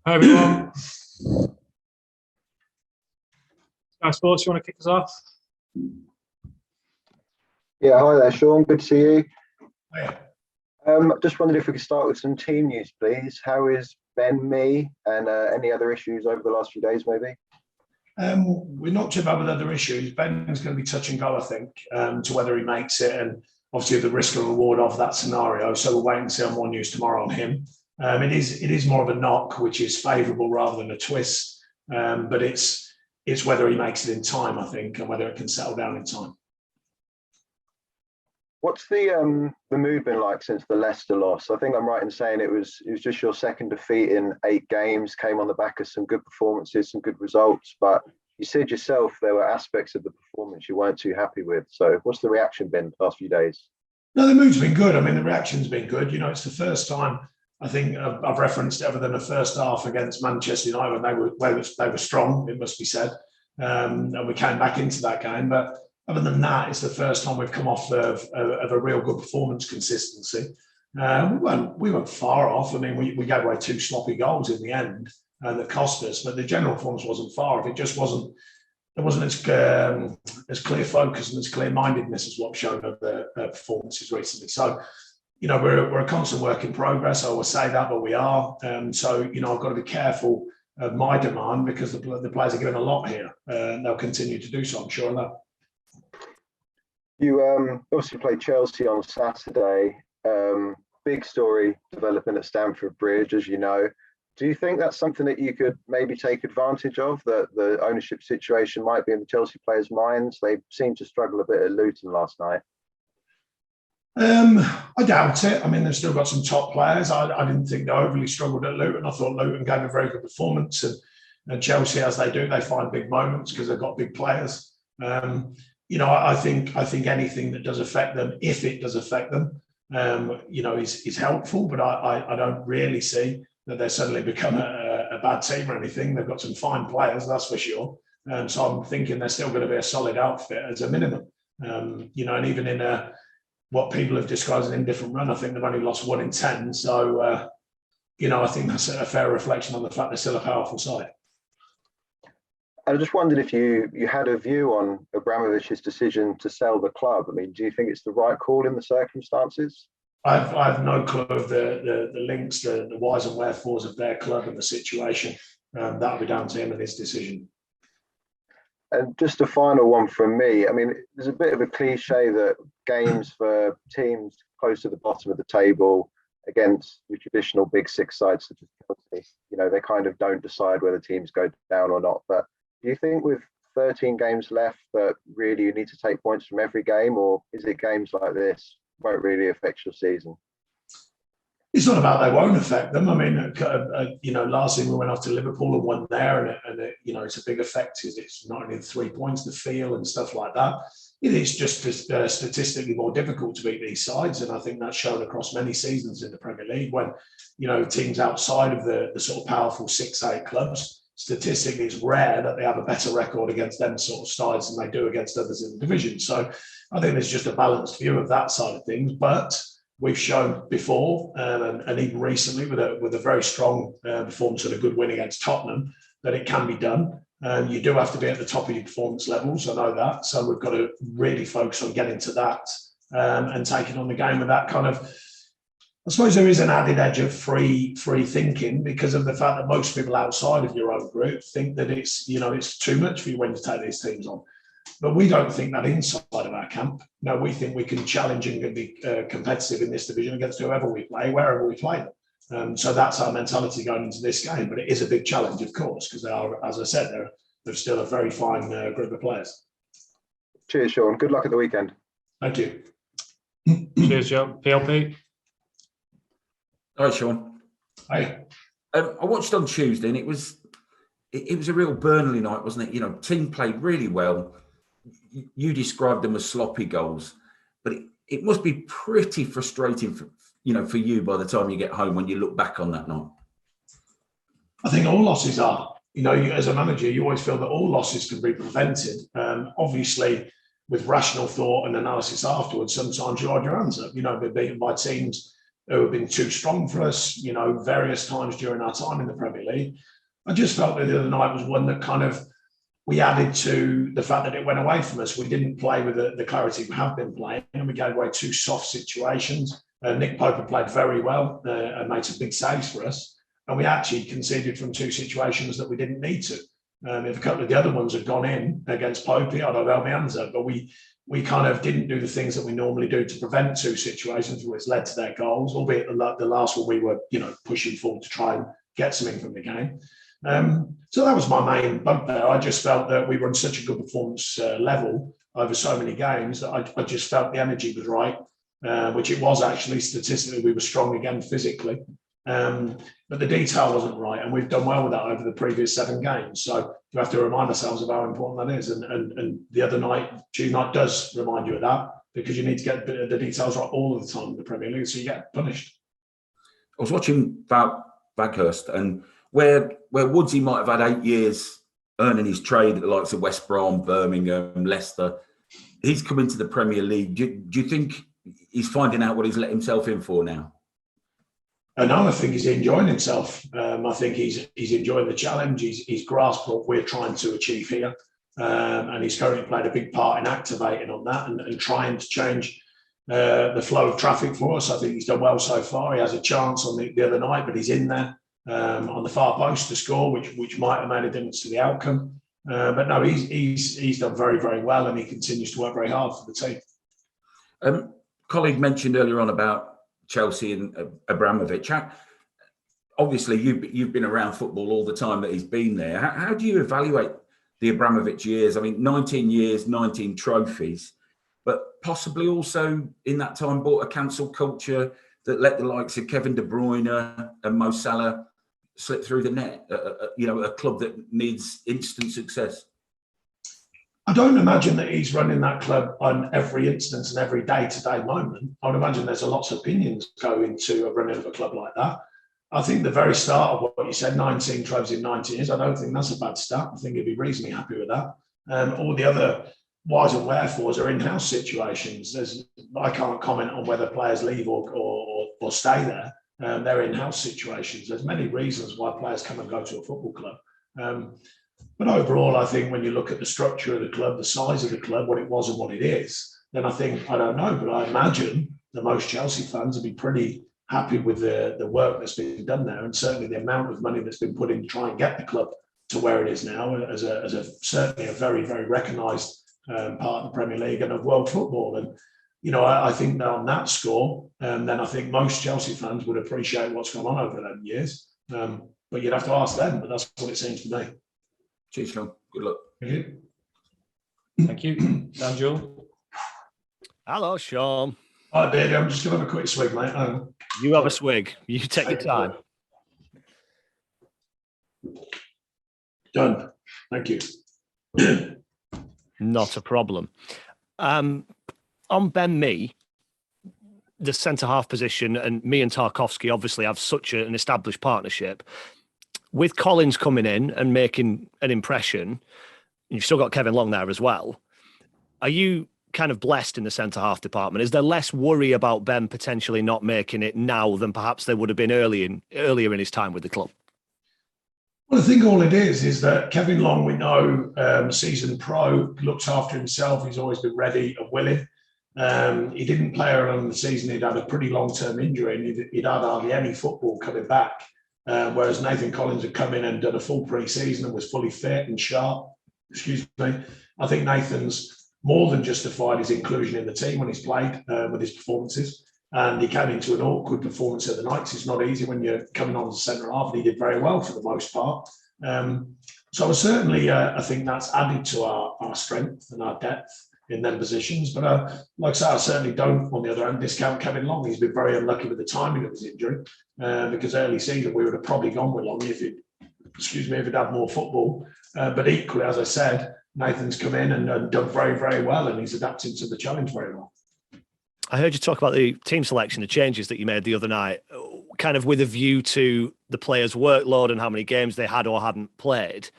Hi everyone. Sky Sports, you want to kick us off? Yeah, hi there, Sean. Good to see you. Hiya. Just wondered if we could start with some team news, please. How is Ben Mee and any other issues over the last few days, maybe? We're not too bad with other issues. Ben's going to be touch and go, I think, to whether he makes it, and obviously the risk and reward of that scenario. So we'll wait and see on more news tomorrow on him. It is more of a knock, which is favourable rather than a twist. But it's whether he makes it in time, I think, and whether it can settle down in time. What's the mood been like since the Leicester loss? I think I'm right in saying it was just your second defeat in 8 games, came on the back of some good performances, some good results, but you said yourself there were aspects of the performance you weren't too happy with. So what's the reaction been the past few days? No, the mood's been good. I mean, the reaction's been good. You know, it's the first time I think I've referenced other than the first half against Manchester United when they were strong, it must be said, and we came back into that game, but other than that, it's the first time we've come off of a real good performance consistency. We weren't far off. I mean, we gave away 2 sloppy goals in the end that cost us, but the general performance wasn't far off. It just wasn't. There wasn't as clear focus and as clear mindedness as what shown of the performances recently. So, you know, we're a constant work in progress. I always say that, but we are. So, you know, I've got to be careful of my demand because the players are given a lot here, and they'll continue to do so. I'm sure of that. You obviously played Chelsea on Saturday. Big story developing at Stamford Bridge, as you know. Do you think that's something that you could maybe take advantage of, that the ownership situation might be in the Chelsea players' minds? They seemed to struggle a bit at Luton last night. I doubt it. I mean, they've still got some top players. I didn't think they overly struggled at Luton. I thought Luton gave a very good performance, and Chelsea, as they do, they find big moments because they've got big players. You know, I think anything that does affect them, if it does affect them, you know, is helpful. But I don't really see that they've suddenly become a bad team or anything. They've got some fine players, that's for sure. So I'm thinking they're still going to be a solid outfit as a minimum. You know, and even in what people have described as an indifferent run, I think they've only lost 1 in 10. So, you know, I think that's a fair reflection on the fact they're still a powerful side. I just wondered if you had a view on Abramovich's decision to sell the club. I mean, do you think it's the right call in the circumstances? I have no clue of the links, the whys and wherefores of their club and the situation. That'll be down to him and his decision. And just a final one from me. I mean, there's a bit of a cliche that games for teams close to the bottom of the table against your traditional big 6 sides such as Chelsea, you know, they kind of don't decide whether teams go down or not. But do you think with 13 games left that really you need to take points from every game, or is it games like this won't really affect your season? It's not about they won't affect them. I mean, you know, last season we went off to Liverpool and won there, and you know, it's a big effect because it's not only the 3 points, the feel and stuff like that. It is just statistically more difficult to beat these sides, and I think that's shown across many seasons in the Premier League when, you know, teams outside of the sort of powerful 6-8 clubs, statistically it's rare that they have a better record against them sort of sides than they do against others in the division. So I think there's just a balanced view of that side of things, but we've shown before, and even recently with a very strong performance and a good win against Tottenham, that it can be done. You do have to be at the top of your performance levels, I know that. So we've got to really focus on getting to that and taking on the game with that kind of, I suppose there is an added edge of free thinking because of the fact that most people outside of your own group think that it's, you know, it's too much for you when you take these teams on. But we don't think that inside of our camp. No, we think we can challenge and be competitive in this division against whoever we play, wherever we play them. So that's our mentality going into this game. But it is a big challenge, of course, because they are, as I said, they're still a very fine group of players. Cheers, Sean. Good luck at the weekend. Thank you. Cheers, Joe. PLP. Hi, Sean. Hi. I watched on Tuesday, and it was a real Burnley night, wasn't it? You know, team played really well. You described them as sloppy goals, but it must be pretty frustrating for you by the time you get home when you look back on that night. I think all losses are. You know, as a manager, you always feel that all losses can be prevented. Obviously, with rational thought and analysis afterwards, sometimes you hold your hands up. You know, being beaten by teams who have been too strong for us, you know, various times during our time in the Premier League. I just felt that the other night was one that kind of we added to the fact that it went away from us. We didn't play with the clarity we have been playing, and we gave away two soft situations. Nick Pope played very well and made some big saves for us. And we actually conceded from two situations that we didn't need to. If a couple of the other ones had gone in against Pope, I'd have held my hands up. But we kind of didn't do the things that we normally do to prevent two situations, which led to their goals, albeit the last one we were, you know, pushing forward to try and get something from the game. So that was my main bugbear. I just felt that we were on such a good performance level over so many games that I just felt the energy was right, which it was actually. Statistically, we were strong again physically. But the detail wasn't right, and we've done well with that over the previous 7 games. So you have to remind ourselves of how important that is. And the other night, Tuesday night, does remind you of that, because you need to get the details right all of the time in the Premier League, so you get punished. I was watching Baghurst, and where Woodsy might have had 8 years earning his trade at the likes of West Brom, Birmingham, Leicester, he's come into the Premier League. Do you think he's finding out what he's let himself in for now? No, I think he's enjoying himself. I think he's enjoying the challenge. He's grasped what we're trying to achieve here. And he's currently played a big part in activating on that and trying to change the flow of traffic for us. I think he's done well so far. He has a chance on the other night, but he's in there on the far post to score, which might have made a difference to the outcome. But no, he's done very, very well, and he continues to work very hard for the team. Colleague mentioned earlier on about Chelsea and Abramovich. Obviously, you've been around football all the time that he's been there. How do you evaluate the Abramovich years? I mean, 19 years, 19 trophies, but possibly also in that time brought a cancel culture that let the likes of Kevin De Bruyne and Mo Salah slip through the net. You know, a club that needs instant success. I don't imagine that he's running that club on every instance and every day-to-day moment. I would imagine there's lots of opinions go into a running of a club like that. I think the very start of what you said, 19 trophies in 19 years, I don't think that's a bad stat. I think he'd be reasonably happy with that. All the other whys and wherefores are in-house situations. I can't comment on whether players leave or stay there. They're in-house situations. There's many reasons why players come and go to a football club. But overall, I think when you look at the structure of the club, the size of the club, what it was and what it is, then I think, I don't know, but I imagine that most Chelsea fans would be pretty happy with the work that's been done there, and certainly the amount of money that's been put in to try and get the club to where it is now as certainly a very, very recognised part of the Premier League and of world football. And, you know, I think that on that score, then I think most Chelsea fans would appreciate what's gone on over 11 years. But you'd have to ask them, but that's what it seems to me. Cheers, Sean. Good luck. Thank you. Thank you. Daniel. Hello, Sean. Hi, Beardy. I'm just going to have a quick swig, mate. You have a swig. You take your time. Done. Thank you. Not a problem. On Ben Mee, the centre-half position, and me and Tarkowski obviously have such an established partnership. With Collins coming in and making an impression, you've still got Kevin Long there as well. Are you kind of blessed in the centre-half department? Is there less worry about Ben potentially not making it now than perhaps there would have been earlier in his time with the club? Well, I think all it is that Kevin Long, we know, seasoned pro, looks after himself. He's always been ready and willing. He didn't play early in the season. He'd had a pretty long-term injury, and he'd had hardly any football coming back. Whereas Nathan Collins had come in and done a full pre-season and was fully fit and sharp. Excuse me. I think Nathan's more than justified his inclusion in the team when he's played with his performances. And he came into an awkward performance at the night. It's not easy when you're coming on as a centre half, and he did very well for the most part. So certainly, I think that's added to our strength and our depth in them positions. But like I say, I certainly don't, on the other hand, discount Kevin Long. He's been very unlucky with the timing of his injury, because early season we would have probably gone with Long if he'd had more football. But equally, as I said, Nathan's come in and done very, very well, and he's adapted to the challenge very well. I heard you talk about the team selection, the changes that you made the other night, kind of with a view to the players' workload and how many games they had or hadn't played.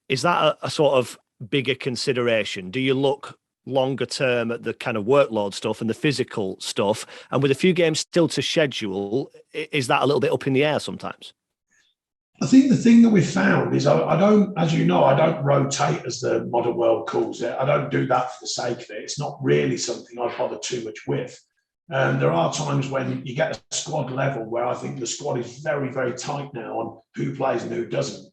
Is that a sort of bigger consideration? Do you look longer term at the kind of workload stuff and the physical stuff, and with a few games still to schedule, is that a little bit up in the air sometimes? I think the thing that we've found is I don't, as you know, I don't rotate, as the modern world calls it. I don't do that for the sake of it. It's not really something I bother too much with. There are times when you get a squad level where I think the squad is very, very tight now on who plays and who doesn't.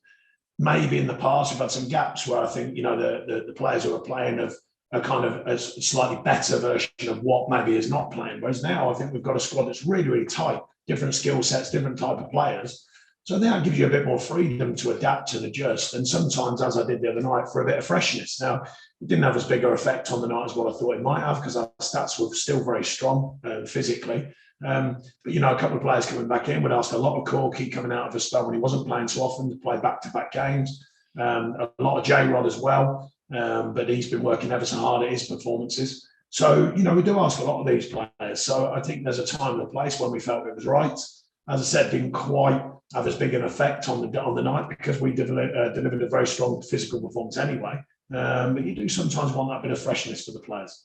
Maybe in the past we've had some gaps where I think, you know, the players who are playing have a kind of a slightly better version of what maybe is not playing. Whereas now I think we've got a squad that's really, really tight, different skill sets, different type of players. So that gives you a bit more freedom to adapt and adjust. And sometimes, as I did the other night, for a bit of freshness. Now, it didn't have as big an effect on the night as what I thought it might have, because our stats were still very strong physically. But, you know, a couple of players coming back in would ask a lot of Corky coming out of a spell when he wasn't playing so often to play back-to-back games. A lot of J-Rod as well, but he's been working ever so hard at his performances. So, you know, we do ask a lot of these players. So I think there's a time and a place when we felt it was right. As I said, didn't quite have as big an effect on the night because we delivered a very strong physical performance anyway. But you do sometimes want that bit of freshness for the players.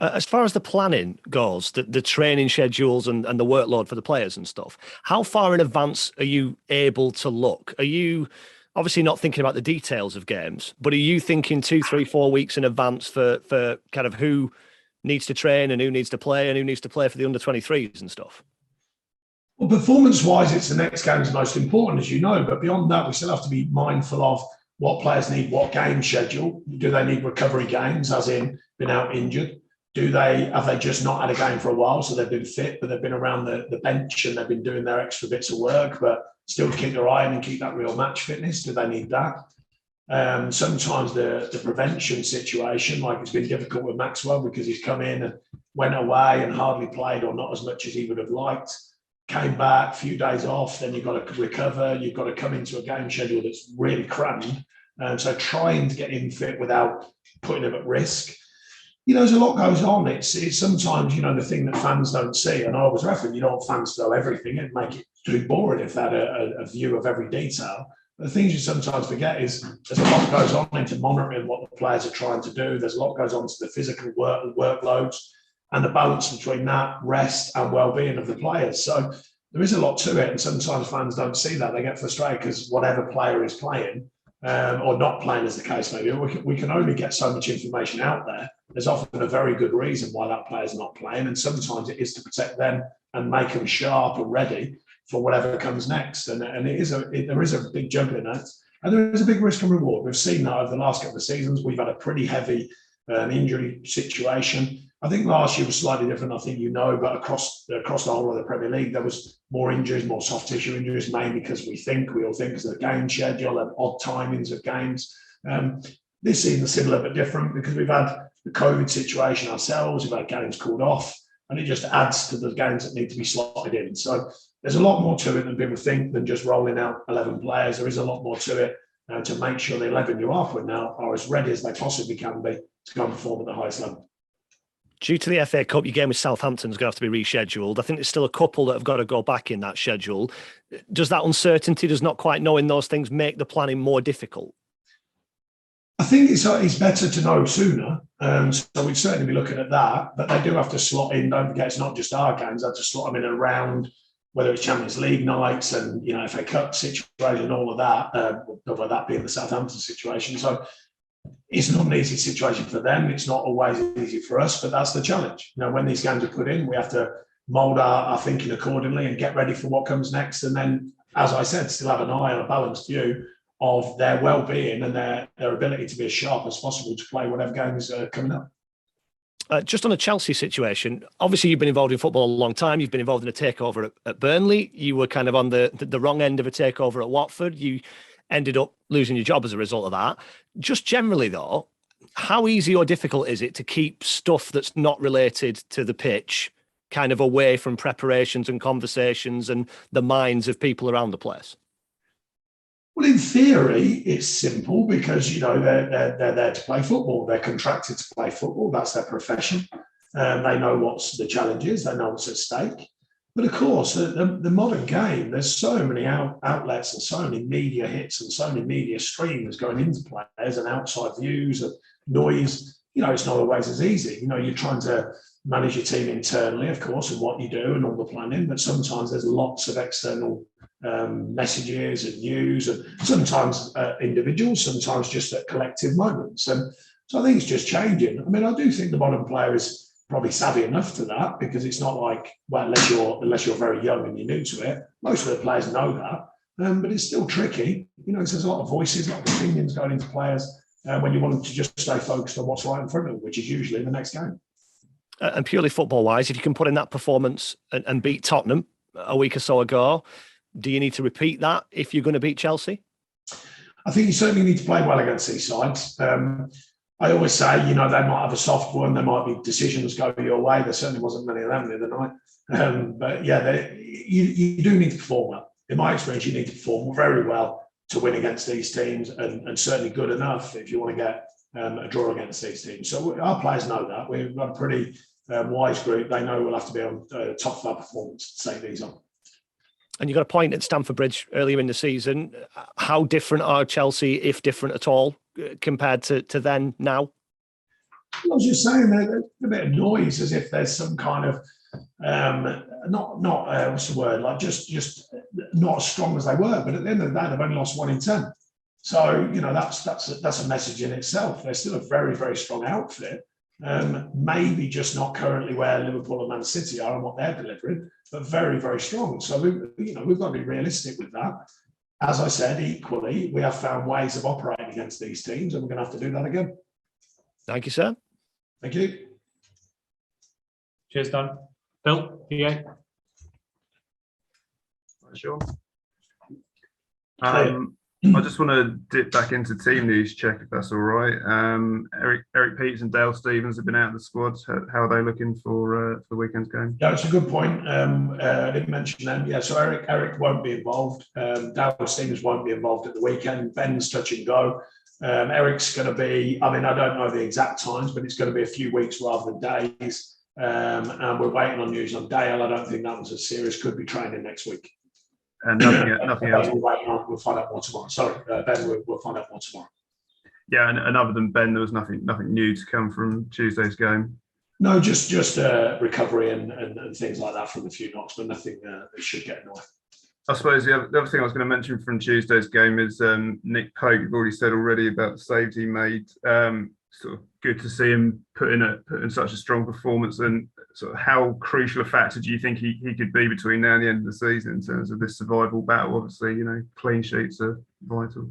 As far as the planning goes, the training schedules and the workload for the players and stuff, how far in advance are you able to look? Are you obviously not thinking about the details of games, but are you thinking 2, 3, 4 weeks in advance for kind of who needs to train and who needs to play and who needs to play for the under-23s and stuff? Well, performance-wise, it's the next game is most important, as you know. But beyond that, we still have to be mindful of what players need, what game schedule. Do they need recovery games, as in been out injured? Have they just not had a game for a while, so they've been fit, but they've been around the bench and they've been doing their extra bits of work, but still keep their eye on and keep that real match fitness? Do they need that? Sometimes the prevention situation, like it's been difficult with Maxwell because he's come in and went away and hardly played or not as much as he would have liked. Came back, a few days off, then you've got to recover. You've got to come into a game schedule that's really crammed. So trying to get him fit without putting him at risk. You know, there's a lot goes on. It's sometimes, you know, the thing that fans don't see, and I always reckon, you don't want fans to know everything. It'd make it too boring if they had a view of every detail. But the things you sometimes forget is there's a lot goes on into monitoring what the players are trying to do. There's a lot goes on to the physical workloads and the balance between that, rest and well-being of the players. So there is a lot to it, and sometimes fans don't see that. They get frustrated because whatever player is playing or not playing, as the case may be, we can only get so much information out there. There's often a very good reason why that player's not playing, and sometimes it is to protect them and make them sharp and ready for whatever comes next. And there is a big juggling act, and there is a big risk and reward. We've seen that over the last couple of seasons. We've had a pretty heavy injury situation. I think last year was slightly different, I think you know, but across the whole of the Premier League, there was more injuries, more soft tissue injuries, mainly because we all think because of the game schedule and odd timings of games. This season is similar but different because we've had the COVID situation ourselves, we've had games called off, and it just adds to the games that need to be slotted in. So there's a lot more to it than people think than just rolling out 11 players. There is a lot more to it to make sure the 11 you are putting out are as ready as they possibly can be to go and perform at the highest level. Due to the FA Cup, your game with Southampton is going to have to be rescheduled. I think there's still a couple that have got to go back in that schedule. Does that uncertainty, does not quite knowing those things, make the planning more difficult? I think it's better to know sooner. So we'd certainly be looking at that. But they do have to slot in. Don't forget, it's not just our games. They have to slot them in around, whether it's Champions League nights and, you know, FA Cup situation, all of that, although that being the Southampton situation. So it's not an easy situation for them. It's not always easy for us, but that's the challenge. You know, when these games are put in, we have to mould our thinking accordingly and get ready for what comes next. And then, as I said, still have an eye on a balanced view of their well-being and their ability to be as sharp as possible to play whatever games are coming up. Just on the Chelsea situation, obviously you've been involved in football a long time. You've been involved in a takeover at Burnley. You were kind of on the wrong end of a takeover at Watford. You ended up losing your job as a result of that. Just generally, though, how easy or difficult is it to keep stuff that's not related to the pitch kind of away from preparations and conversations and the minds of people around the place? Well, in theory, it's simple because, you know, they're there to play football. They're contracted to play football. That's their profession. They know what's the challenge is. They know what's at stake. But of course, the modern game, there's so many outlets and so many media hits and so many media streams going into players and outside views and noise. it's not always as easy. You're trying to manage your team internally, of course, and what you do and all the planning, but sometimes there's lots of external messages and news, and sometimes individuals, sometimes just at collective moments. And so I think it's just changing. I mean, I do think the modern player is probably savvy enough to that, because it's not like, well, unless you're very young and you're new to it, most of the players know that. But it's still tricky. There's a lot of voices, a lot of opinions going into players when you want them to just stay focused on what's right in front of them, which is usually the next game. And purely football-wise, if you can put in that performance and beat Tottenham a week or so ago, do you need to repeat that if you're going to beat Chelsea? I think you certainly need to play well against these sides. I always say, they might have a soft one. There might be decisions go your way. There certainly wasn't many of them the other night. But yeah, you do need to perform well. In my experience, you need to perform very well to win against these teams, and certainly good enough if you want to get a draw against these teams. So our players know that. We've got a pretty wise group. They know we'll have to be on top of our performance to take these on. And you got a point at Stamford Bridge earlier in the season. How different are Chelsea, if different at all, compared to then now? I was just saying there's a bit of noise, as if there's some kind of not what's the word, like just not as strong as they were. But at the end of the day, they've only lost 1 in 10. So that's a message in itself. They're still a very, very strong outfit. Maybe just not currently where Liverpool and Man City are and what they're delivering, but very, very strong. So we've got to be realistic with that. As I said, equally, we have found ways of operating against these teams, and we're going to have to do that again. Thank you, sir. Thank you. Cheers, Dan. Phil, PA. Sure. I just want to dip back into team news check, if that's all right. Eric Peters and Dale Stevens have been out of the squad. How are they looking for the weekend's game? Yeah, it's a good point. I didn't mention them. Yeah, so Eric won't be involved. Dale Stevens won't be involved at the weekend. Ben's touch and go. Eric's going to be, I don't know the exact times, but it's going to be a few weeks rather than days. And we're waiting on news on Dale. I don't think that one's as serious. Could be training next week. And nothing else. We'll find out more tomorrow. Sorry, Ben, we'll find out more tomorrow. Yeah, and other than Ben, there was nothing new to come from Tuesday's game. No, just recovery and things like that from a few knocks, but nothing that should get annoying. I suppose the other thing I was going to mention from Tuesday's game is Nick Pope. You've already said already about the saves he made. Sort of good to see him put in such a strong performance. And sort of how crucial a factor do you think he could be between now and the end of the season in terms of this survival battle? Obviously, clean sheets are vital.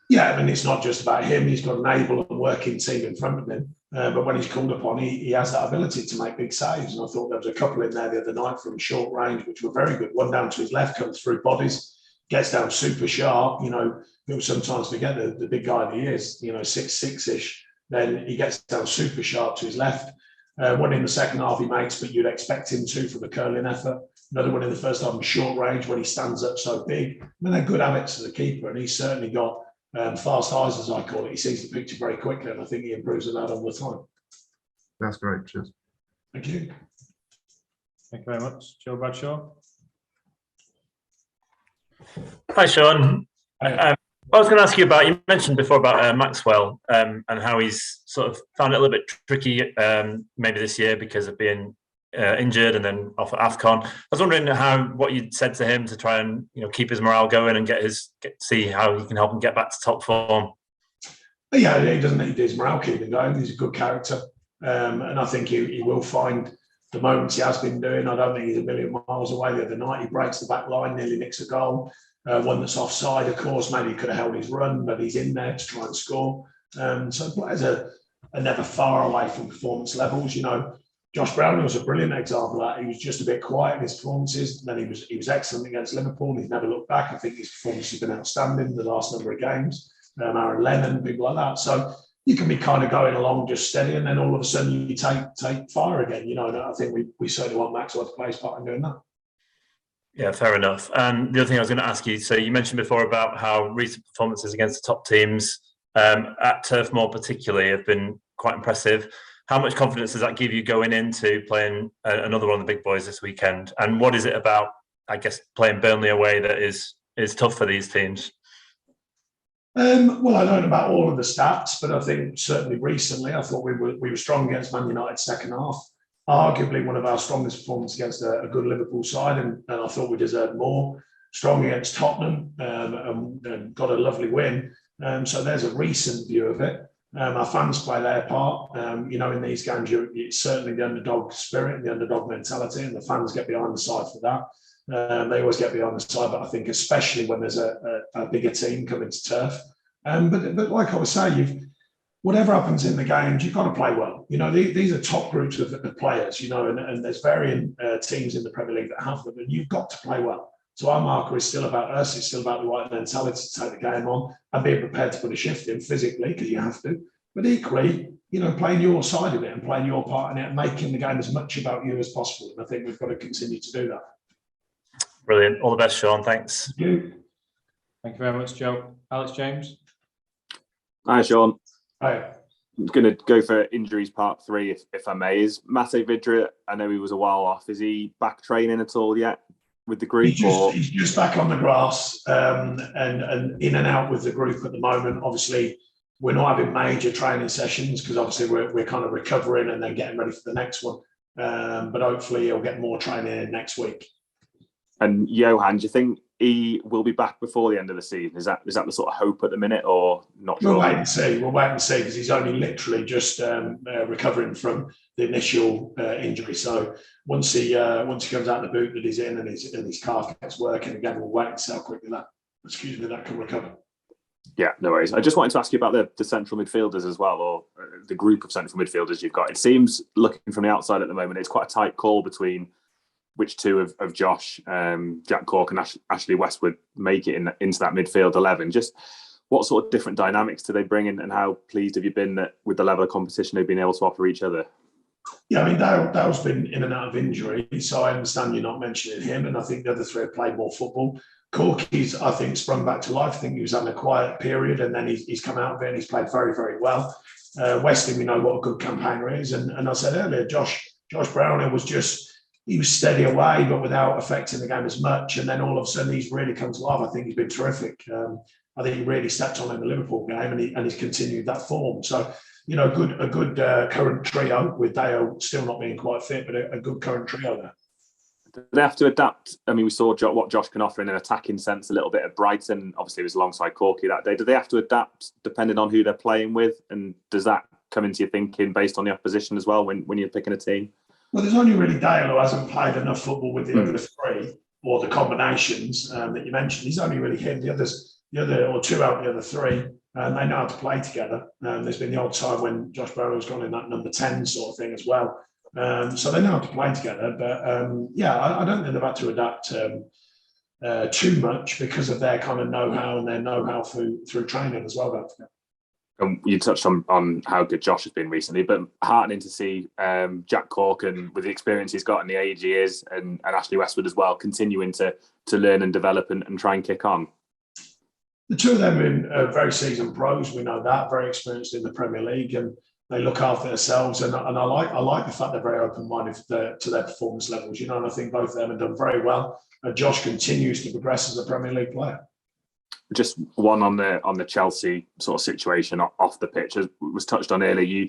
Yeah, it's not just about him. He's got an able and working team in front of him. But when he's called upon, he has that ability to make big saves. And I thought there was a couple in there the other night from short range, which were very good. One down to his left, comes through bodies, gets down super sharp. People sometimes forget the big guy that he is, 6'6"-ish. Then he gets down super sharp to his left. One in the second half he makes, but you'd expect him to from a curling effort. Another one in the first half in short range when he stands up so big. They're good habits as a keeper, and he's certainly got fast eyes, as I call it. He sees the picture very quickly, and I think he improves on that all the time. That's great. Cheers. Thank you. Thank you very much. Joe Bradshaw. Hi, Sean. I was going to ask you about, you mentioned before about Maxwell and how he's sort of found it a little bit tricky maybe this year because of being injured and then off at AFCON. I was wondering what you'd said to him to try and keep his morale going and see how he can help him get back to top form. Yeah, he doesn't need his morale keeping going. He's a good character, and I think he will find the moments he has been doing. I don't think he's a million miles away. The other night he breaks the back line, nearly nicks a goal. One that's offside, of course. Maybe he could have held his run, but he's in there to try and score. So players are never far away from performance levels. Josh Brown was a brilliant example of that. He was just a bit quiet in his performances. Then he was excellent against Liverpool. He's never looked back. I think his performance has been outstanding the last number of games. Aaron Lennon, people like that. So you can be kind of going along just steady, and then all of a sudden you take fire again. And I think we certainly want Maxwell to play his part in doing that. Yeah, fair enough. And the other thing I was going to ask you, so you mentioned before about how recent performances against the top teams at Turf Moor particularly have been quite impressive. How much confidence does that give you going into playing another one of the big boys this weekend? And what is it about, I guess, playing Burnley away that is tough for these teams? Well, I don't know about all of the stats, but I think certainly recently, I thought we were strong against Man United second half. Arguably one of our strongest performances against a good Liverpool side, and I thought we deserved more. Strong against Tottenham, and got a lovely win. So there's a recent view of it. Our fans play their part. In these games, it's certainly the underdog spirit, the underdog mentality, and the fans get behind the side for that. They always get behind the side, but I think especially when there's a bigger team coming to turf. But like I was saying, whatever happens in the games, you've got to play well. These are top groups of players, and there's varying teams in the Premier League that have them, and you've got to play well. So our marker is still about us. It's still about the right mentality to take the game on and being prepared to put a shift in physically, because you have to. But equally, playing your side of it and playing your part in it and making the game as much about you as possible. And I think we've got to continue to do that. Brilliant. All the best, Sean. Thanks. Thank you. Thank you very much, Joe. Alex James. Hi, Sean. Hi. I'm going to go for injuries part 3, if I may. Is Mate Vidra, I know he was a while off, is he back training at all yet with the group? He's just back on the grass and in and out with the group at the moment. Obviously, we're not having major training sessions because obviously we're kind of recovering and then getting ready for the next one. But hopefully he'll get more training in next week. And Johan, do you think he will be back before the end of the season? Is that the sort of hope at the minute, or not sure? We'll wait and see. Because he's only literally just recovering from the initial injury. So once he comes out of the boot that he's in and his calf gets working again, we'll wait and see how quickly that can recover. Yeah, no worries. I just wanted to ask you about the central midfielders as well, or the group of central midfielders you've got. It seems, looking from the outside at the moment, it's quite a tight call between which two of Josh, Jack Cork and Ashley Westwood make it into that midfield 11. Just what sort of different dynamics do they bring in, and how pleased have you been that with the level of competition they've been able to offer each other? Yeah, I mean, Dale's been in and out of injury, so I understand you're not mentioning him, and I think the other three have played more football. Corky's, I think, sprung back to life. I think he was having a quiet period, and then he's come out of it and he's played very, very well. Weston, we know what a good campaigner is, and I said earlier, Josh Browner he was steady away, but without affecting the game as much. And then all of a sudden, he's really come to life. I think he's been terrific. I think he really stepped on in the Liverpool game, and he's continued that form. So, a good current trio with Dale still not being quite fit, but a good current trio there. Do they have to adapt? I mean, we saw what Josh can offer in an attacking sense a little bit at Brighton. Obviously, he was alongside Corky that day. Do they have to adapt depending on who they're playing with? And does that come into your thinking based on the opposition as well when you're picking a team? Well, there's only really Dale who hasn't played enough football with the other three, or the combinations that you mentioned. He's only really him. The other or two out of the other three, they know how to play together. There's been the odd time when Josh Barrow's gone in that number 10 sort of thing as well. So they know how to play together. But I don't think they've had to adapt too much because of their kind of know-how and their know-how through training as well. You touched on how good Josh has been recently, but heartening to see Jack Cork, and with the experience he's got and the age he is, and Ashley Westwood as well, continuing to learn and develop and try and kick on. The two of them have been very seasoned pros. We know that, very experienced in the Premier League, and they look after themselves. And I like the fact they're very open-minded to their performance levels. And I think both of them have done very well. Josh continues to progress as a Premier League player. Just one on the Chelsea sort of situation off the pitch, as was touched on earlier.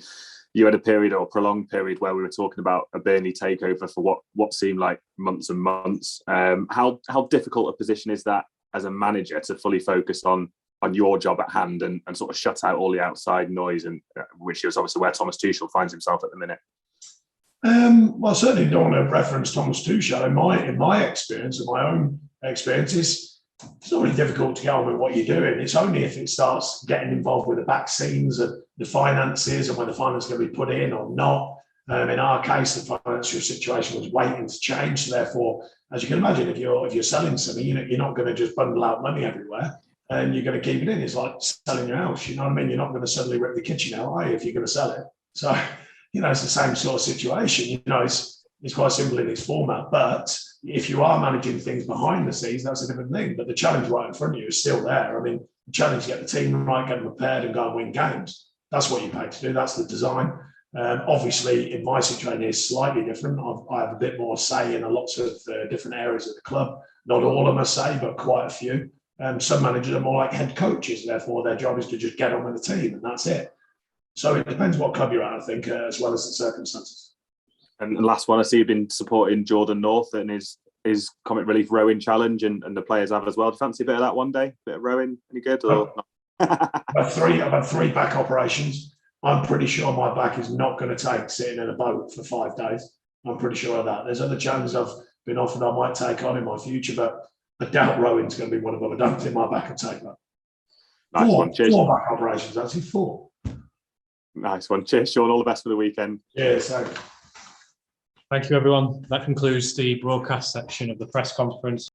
You had a period, or a prolonged period, where we were talking about a Burnley takeover for what seemed like months and months. How difficult a position is that as a manager to fully focus on your job at hand and sort of shut out all the outside noise, and which is obviously where Thomas Tuchel finds himself at the minute? Well, I certainly don't want to reference Thomas Tuchel. In my experience, in my own experiences, it's not really difficult to get on with what you're doing. It's only if it starts getting involved with the back scenes and the finances, and when the finance is going to be put in or not. In our case, the financial situation was waiting to change. So therefore, as you can imagine, if you're selling something, you're not going to just bundle out money everywhere, and you're going to keep it in. It's like selling your house. You know what I mean? You're not going to suddenly rip the kitchen out, are you, if you're going to sell it? So, it's the same sort of situation. It's quite simple in its format, but if you are managing things behind the scenes, that's a different thing. But the challenge right in front of you is still there. I mean, the challenge is to get the team right, get them prepared, and go and win games. That's what you pay to do. That's the design. Obviously, in my situation, it's slightly different. I have a bit more say in lots of different areas of the club. Not all of them, I say, but quite a few. Some managers are more like head coaches, therefore their job is to just get on with the team and that's it. So it depends what club you're at, I think, as well as the circumstances. And last one, I see you've been supporting Jordan North and his Comic Relief rowing challenge, and the players have as well. Do you fancy a bit of that one day? Bit of rowing, any good? Or I've had three back operations. I'm pretty sure my back is not going to take sitting in a boat for 5 days. I'm pretty sure of that. There's other challenges I've been offered I might take on in my future, but I doubt rowing's going to be one of them. I don't think my back will take that. Nice one. Cheers. 4 back operations, actually 4. Nice one. Cheers, Sean. All the best for the weekend. Cheers. Thanks. Thank you, everyone. That concludes the broadcast section of the press conference.